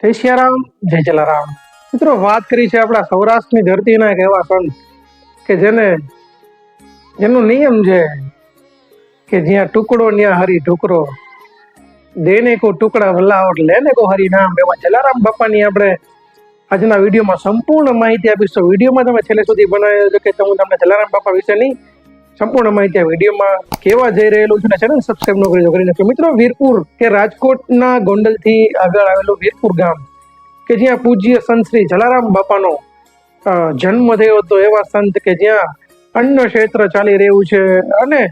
જય સિયારામ, જય જલારામ. મિત્રો, વાત કરી છે આપણા સૌરાષ્ટ્રની ધરતીના એક એવા સંત કે જેનો નિયમ છે કે જ્યાં ટુકડો ત્યાં હરી ઠુકરો, દેને કો ટુકડા વલ્લાવટ લેને કો હરી નામ. એવા જલારામ બાપાની આપણે આજના વિડીયોમાં સંપૂર્ણ માહિતી આપીશું. વિડીયોમાં તમે છેલ્લે સુધી બનાવ્યો છે કે હું તમને જલારામ બાપા વિશેની સંપૂર્ણ માહિતી આ વિડીયોમાં કેવા જઈ રહેલું છે. ચેનલ સબસ્ક્રાઇબ ન કરી નાખો. મિત્રો, વીરપુર કે રાજકોટના ગોંડલથી આગળ આવેલું વીરપુર ગામ કે જ્યાં પૂજ્ય સંત શ્રી જલારામ બાપાનો જન્મ થયો હતો. એવા સંત કે જ્યાં અન્ન ક્ષેત્ર ચાલી રહ્યું છે અને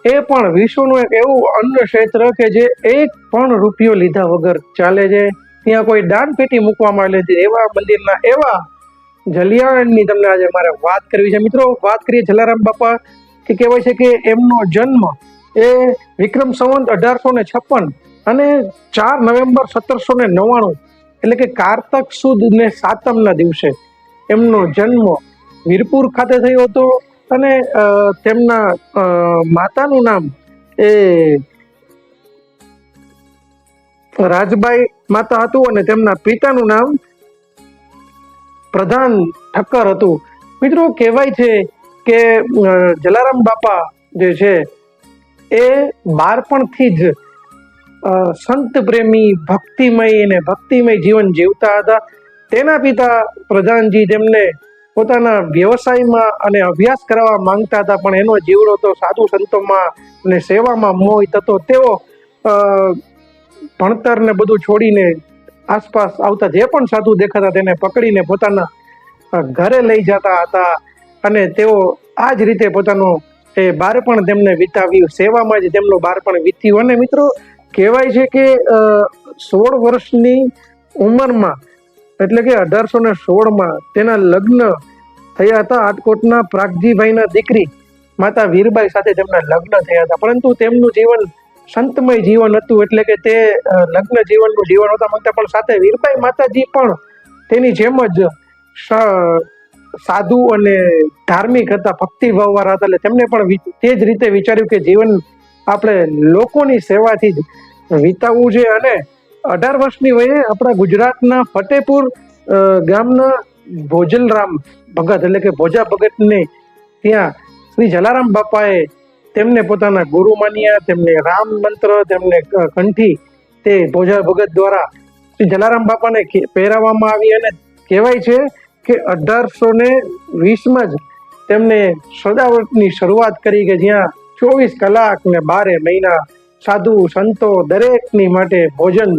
એ પણ વિશ્વનું એક એવું અન્ન ક્ષેત્ર કે જે એક પણ રૂપિયો લીધા વગર ચાલે છે. ત્યાં કોઈ દાન પેટી મૂકવામાં આવેલી હતી. એવા મંદિરના એવા જલિયાણની તમને આજે મારે વાત કરવી છે. મિત્રો, વાત કરીએ જલારામ બાપા કે કહેવાય છે કે એમનો જન્મ એ વિક્રમ સંવત 1856 અને 4 નવેમ્બર 1799 એટલે કે કારતક સુદ ને સાતમના દિવસે એમનો જન્મ વીરપુર ખાતે થયો હતો. અને તેમના માતાનું નામ એ રાજબાઈ માતા હતું અને તેમના પિતાનું નામ પ્રધાન ઠક્કર હતું. મિત્રો, કહેવાય છે કે જલારામ બાપા જે છે એ બાળપણથી જ સંત પ્રેમી, ભક્તિમય જીવન જીવતા હતા. તેના પિતા પ્રધાનજી તેમને પોતાના વ્યવસાયમાં અને અભ્યાસ કરવા માંગતા હતા, પણ એનો જીવડો તો સાધુ સંતોમાં અને સેવામાં મોહિત હતો. તેઓ ભણતર ને બધું છોડીને આસપાસ આવતા જે પણ સાધુ દેખાતા તેને પકડીને પોતાના ઘરે લઈ જતા હતા અને તેઓ આ જ રીતે પોતાનો એ બાળપણ તેમને વિતાવ્યું. સેવામાં જ તેમનું બાળપણ વીત્યું. અને મિત્રો, કહેવાય છે કે 16 વર્ષની ઉંમરમાં એટલે કે 1816માં તેના લગ્ન થયા હતા. આટકોટના પ્રાગજીભાઈના દીકરી માતા વીરબાઈ સાથે તેમના લગ્ન થયા હતા. પરંતુ તેમનું જીવન સંતમય જીવન હતું, એટલે કે તે લગ્ન જીવનનું જીવન હોતા માંગતા, પણ સાથે વીરબાઈ માતાજી પણ તેની જેમ જ સાધુ અને ધાર્મિક હતા, ભક્તિભાવવાળા હતા. એટલે તેમને પણ તે જ રીતે વિચાર્યું કે જીવન આપણે લોકોની સેવાથી જ વિતાવવું છે. અને 18 વર્ષની વયે આપણા ગુજરાતના ફતેપુર ગામના ભોજલરામ ભગત એટલે કે ભોજા ભગતને ત્યાં શ્રી જલારામ બાપાએ તેમને પોતાના ગુરુ માન્યા. તેમને રામ મંત્ર તેમને કંઠી તે ભોજા ભગત દ્વારા શ્રી જલારામ બાપાને પહેરાવવામાં આવી. અને કહેવાય છે કે 1820માં જ તેમને સદાવ્રતની શરૂઆત કરી કે જ્યાં 24 કલાક ને 12 મહિના સાધુ સંતો દરેકની માટે ભોજન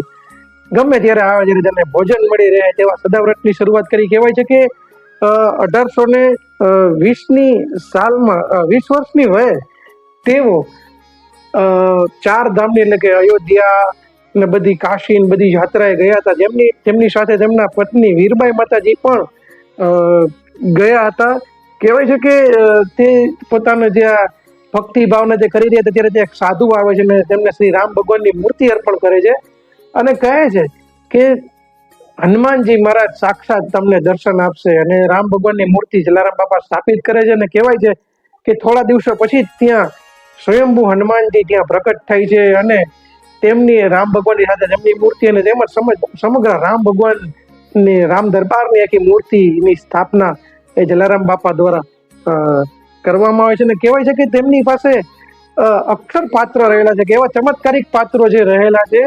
ગમે ત્યારે આવે જ્યારે તેને ભોજન મળી રહે તેવા સદાવ્રતની શરૂઆત કરી. કહેવાય છે કે 1820ની સાલમાં 20 વર્ષની વયે તેઓ 4 ધામની એટલે કે અયોધ્યા ને બધી કાશી ને બધી યાત્રાએ ગયા હતા. તેમની સાથે તેમના પત્ની વીરબાઈ માતાજી પણ ગયા હતા. કહેવાય છે કે તે પોતાના જે ભક્તિ ભાવને તે કરી રહ્યા હતા ત્યારે તે એક સાધુ આવે છે અને તેમને શ્રી રામ ભગવાનની મૂર્તિ અર્પણ કરે છે અને કહે છે કે હનુમાનજી મહારાજ સાક્ષાત તમને દર્શન આપશે. અને રામ ભગવાનની મૂર્તિ જલારામ બાપા સ્થાપિત કરે છે. અને કહેવાય છે કે થોડા દિવસો પછી ત્યાં સ્વયંભૂ હનુમાનજી ત્યાં પ્રકટ થાય છે અને તેમની રામ ભગવાનની સાથે તેમની મૂર્તિ અને તેમજ સમગ્ર રામ ભગવાનની રામ દરબારની આખી મૂર્તિની સ્થાપના એ જલારામ બાપા દ્વારા કરવામાં આવે છે. અને કહેવાય છે કે તેમની પાસે અક્ષર પાત્ર રહેલા છે કે એવા ચમત્કારિક પાત્રો જે રહેલા છે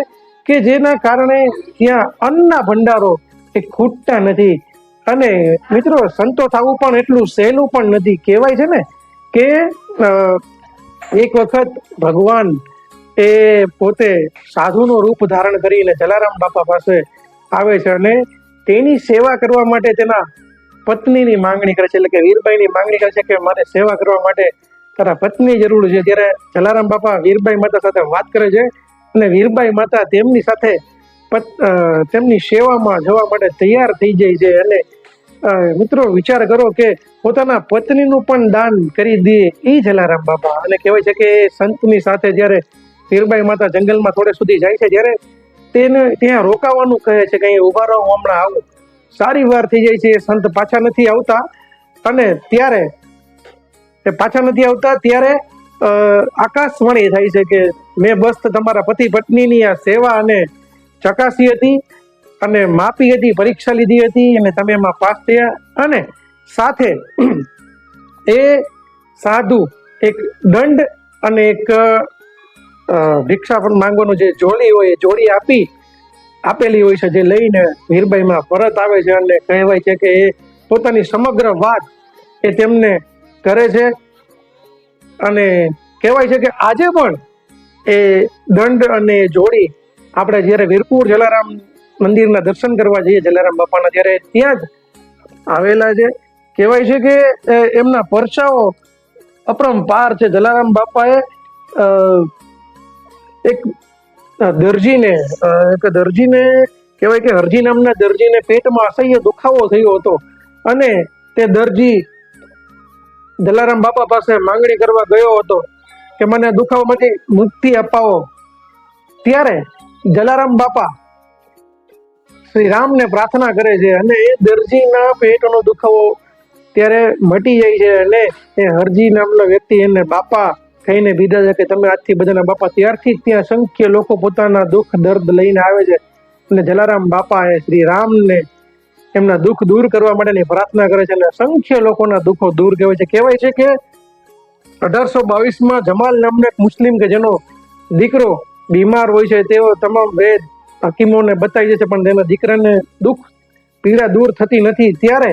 કે જેના કારણે ત્યાં અન્નના ભંડારો એ ખૂટતા નથી. અને મિત્રો, સંતો થવું પણ એટલું સહેલું પણ નથી. કહેવાય છે ને કે એક વખત ભગવાન એ પોતે સાધુનો રૂપ ધારણ કરીને જલારામ બાપા પાસે આવે છે અને તેની સેવા કરવા માટે તેના પત્નીની માંગણી કરે છે. એટલે કે વીરબાઈની માંગણી કરે છે કે મારે સેવા કરવા માટે તારા પત્ની જરૂર છે. ત્યારે જલારામ બાપા વીરબાઈ માતા સાથે વાત કરે છે અને વીરબાઈ માતા તેમની સાથે તેમની સેવામાં જવા માટે તૈયાર થઈ જાય છે. અને મિત્રો, વિચાર કરો કે પોતાના પત્નીનું પણ દાન કરી દે એ જલારામ બાપા. અને કહેવાય છે કે સંતની સાથે જ્યારે વીરબાઈ માતા જંગલમાં થોડે સુધી જાય છે ત્યારે તેને ત્યાં રોકાવાનું કહે છે કે અહીં ઉભા રહો, હું હમણાં આવું. સારી વાર થઈ જાય છે, સંત પાછા નથી આવતા. અને ત્યારે આકાશવાણી થાય છે કે મેં બસ તમારા પતિ પત્નીની આ સેવા અને ચકાસી હતી અને માપી હતી, પરીક્ષા લીધી હતી અને તમે એમાં પાસ થયા. અને સાથે એ સાધુ એક દંડ અને એક ભિક્ષા પણ માંગવાનું જે જોડી હોય એ જોડી આપેલી હોય છે, જે લઈને વીરબાઈમાં પરત આવે છે. અને કહેવાય છે કે એ પોતાની સમગ્ર વાત એ તેમને કરે છે. અને કહેવાય છે કે આજે પણ એ દંડ અને જોડી આપણે જ્યારે વીરપુર જલારામ મંદિરના દર્શન કરવા જઈએ જલારામ બાપાના, ત્યારે ત્યાં જ આવેલા છે. કહેવાય છે કે એમના પરચાઓ અપરંપાર છે. જલારામ બાપાએ એક દરજીને કહેવાય કે હરજી નામના દરજીને પેટમાં અસહ્ય દુખાવો થયો હતો અને તે દરજી જલારામ બાપા પાસે માંગણી કરવા ગયો હતો કે મને દુખાવામાંથી મુક્તિ અપાવો. ત્યારે જલારામ બાપા શ્રી રામને પ્રાર્થના કરે છે અને એ દરજીના પેટનો દુખાવો ત્યારે મટી જાય છે. અને એ હરજી નામનો વ્યક્તિ એને બાપા કહીને બીધા છે કે તમે આજથી બધાના બાપા. ત્યારથી ત્યાં સંખ્ય લોકો પોતાના દુઃખ દર્દ લઈને આવે છે અને જલારામ બાપા એ શ્રી રામને એમના દુઃખ દૂર કરવા માટેની પ્રાર્થના કરે છે અને સંખ્ય લોકોના દુઃખો દૂર કહેવાય છે. કહેવાય છે કે 1822માં જમાલ નામનો એક મુસ્લિમ કે જેનો દીકરો બીમાર હોય છે, તેઓ તમામ વેદ હકીમોને બતાવી દે છે પણ તેના દીકરાને દુઃખ પીડા દૂર થતી નથી. ત્યારે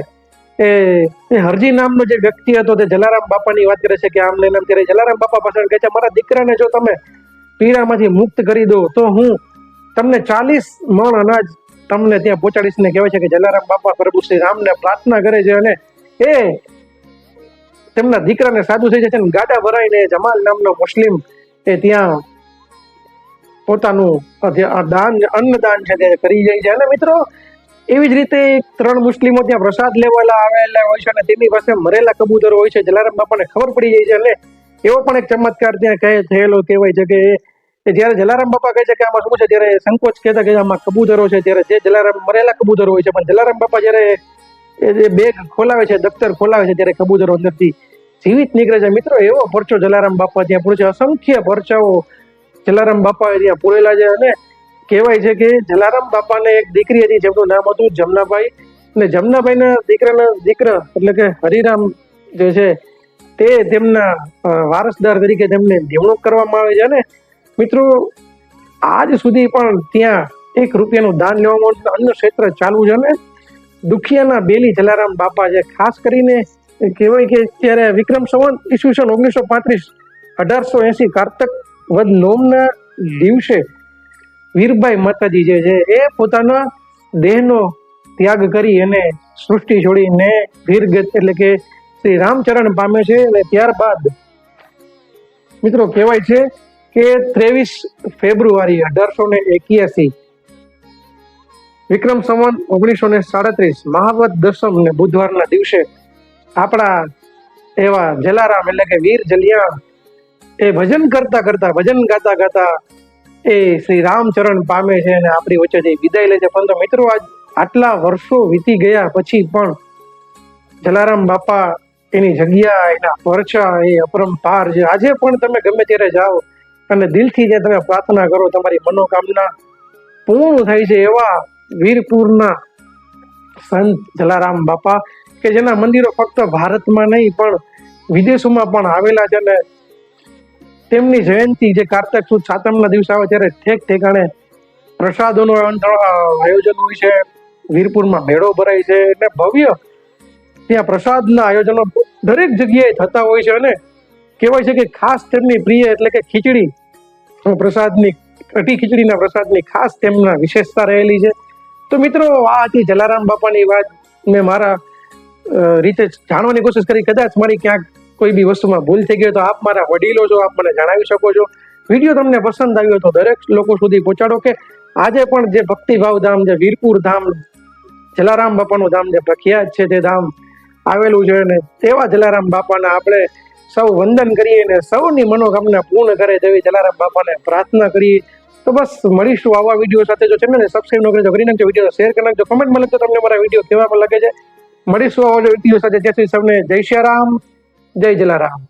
એ હરજી નામનો જે વ્યક્તિ હતો તે જલારામ બાપાની વાત કરે છે કે આમ ને આમ. ત્યારે જલારામ બાપા પાસે કહે છે મારા દીકરાને જો તમે પીડામાંથી મુક્ત કરી દો તો હું તમને 40 મણ અનાજ તમને ત્યાં પહોંચાડીશ. ને કહેવાય છે કે જલારામ બાપા પ્રભુ શ્રી રામને પ્રાર્થના કરે છે અને એ તેમના દીકરાને સાધુ થઈ જાય છે. ગાડા ભરાઈને જમાલ નામનો મુસ્લિમ એ ત્યાં પોતાનું અન્નદાન છે તે કરી જાય છે. અને મિત્રો એવી જ રીતે 3 મુસ્લિમો ત્યાં પ્રસાદ લેવાલા આવેલા હોય છે અને તેમની પાસે મરેલા કબૂતરો હોય છે. જલારામ બાપાને ખબર પડી જાય છે અને એવો પણ એક ચમત્કાર ત્યાં થયેલો કહેવાય છે કે જ્યારે જલારામ બાપા કહે છે કે આમાં શું છે, ત્યારે સંકોચ કહેતા કે આમાં કબૂતરો છે. ત્યારે જે જલારામ મરેલા કબૂતરો હોય છે પણ જલારામ બાપા જ્યારે એ બેગ ખોલાવે છે, દફતર ખોલાવે છે, ત્યારે કબૂતરો અંદરથી જીવિત નીકળે છે. મિત્રો એવો પરચો જલારામ બાપા ત્યાં પૂરે છે. અસંખ્ય પરચાઓ જલારામ બાપા ત્યાં પૂરેલા છે. અને કહેવાય છે કે જલારામ બાપાને એક દીકરી હતી જેમનું નામ હતું જમનાભાઈ. અને જમનાભાઈના દીકરા એટલે કે હરિરામ જે છે તે તેમના વારસદાર તરીકે તેમને નિમણૂક કરવામાં આવે છે. અને મિત્રો આજ સુધી પણ ત્યાં 1 રૂપિયાનું દાન લેવામાં અન્ય ક્ષેત્ર ચાલુ છે. અને દુખિયાના બેલી જલારામ બાપા છે. ખાસ કરીને કહેવાય કે ત્યારે વિક્રમ સંવત ઈસવીસન 1935 1880 કારતક વદ નોમના દિવસે વીરબાઈ માતાજી જે છે એ પોતાના દેહનો ત્યાગ કરી અને સૃષ્ટિ છોડીને વીરગત એટલે કે શ્રી રામચરણ પામે છે. અને ત્યારબાદ મિત્રો કહેવાય છે કે 23 ફેબ્રુઆરી 1881 વિક્રમ સંવત 1937 મહાવદ દસમ ને બુધવારના દિવસે આપણા એવા જલારામ એટલે કે વીર જલિયાણ એ ભજન ગાતા ગાતા એ શ્રી રામચરણ પામે છે અને આપણી વચ્ચેથી વિદાય લે છે. પરંતુ મિત્રો આટલા વર્ષો વીતી ગયા પછી પણ જલારામ બાપા એની જગ્યા, એના પરચા એ અપરંપાર છે. આજે પણ તમે ગમે ત્યારે જાઓ અને દિલથી જે તમે પ્રાર્થના કરો તમારી મનોકામના પૂર્ણ થાય છે. એવા વીરપુરના સંત જલારામ બાપા કે જેના મંદિરો ફક્ત ભારતમાં નહીં પણ વિદેશોમાં પણ આવેલા છે. અને તેમની જયંતિ જે કારતક સુદ સાતમના દિવસે આવે ત્યારે ઠેક ઠેકાણે પ્રસાદોનું આયોજન હોય છે. વીરપુરમાં મેળો ભરાય છે અને ભવ્ય ત્યાં પ્રસાદના આયોજનો દરેક જગ્યાએ થતા હોય છે. અને કહેવાય છે કે ખાસ તેમની પ્રિય એટલે કે ખીચડી પ્રસાદની કટી ખીચડીના પ્રસાદની ખાસ તેમના વિશેષતા રહેલી છે. તો મિત્રો આ હતી જલારામ બાપાની વાત. મેં મારા રીતે જાણવાની કોશિશ કરી. કદાચ મારી ક્યાંક કોઈ બી વસ્તુમાં ભૂલ થઈ ગઈ તો આપ મારા વડીલો છો, આપ મને જણાવી શકો છો. વિડીયો તમને પસંદ આવ્યો તો દરેક લોકો સુધી પહોંચાડો કે આજે પણ જે ભક્તિભાવ ધામ, જે વીરપુર ધામ, જલારામ બાપાનું ધામ જે પ્રખ્યાત છે તે ધામ આવેલું છે. અને તેવા જલારામ બાપાના આપણે સૌ વંદન કરીએ અને સૌની મનોકામના પૂર્ણ કરે તેવી જલારામ બાપાને પ્રાર્થના કરીએ. તો બસ મળીશું આવા વિડીયો સાથે. જો ચેનલને સબસ્ક્રાઈબ ન કરી તો કરી નાખજો, વિડીયો શેર કરી નાખજો, કમેન્ટમાં લખજો તમને મારા વિડીયો કેવા લાગે છે. મળીશું આવા વિડીયો સાથે. ત્યાંથી સૌને જય શ્રી રામ, જય જલારામ.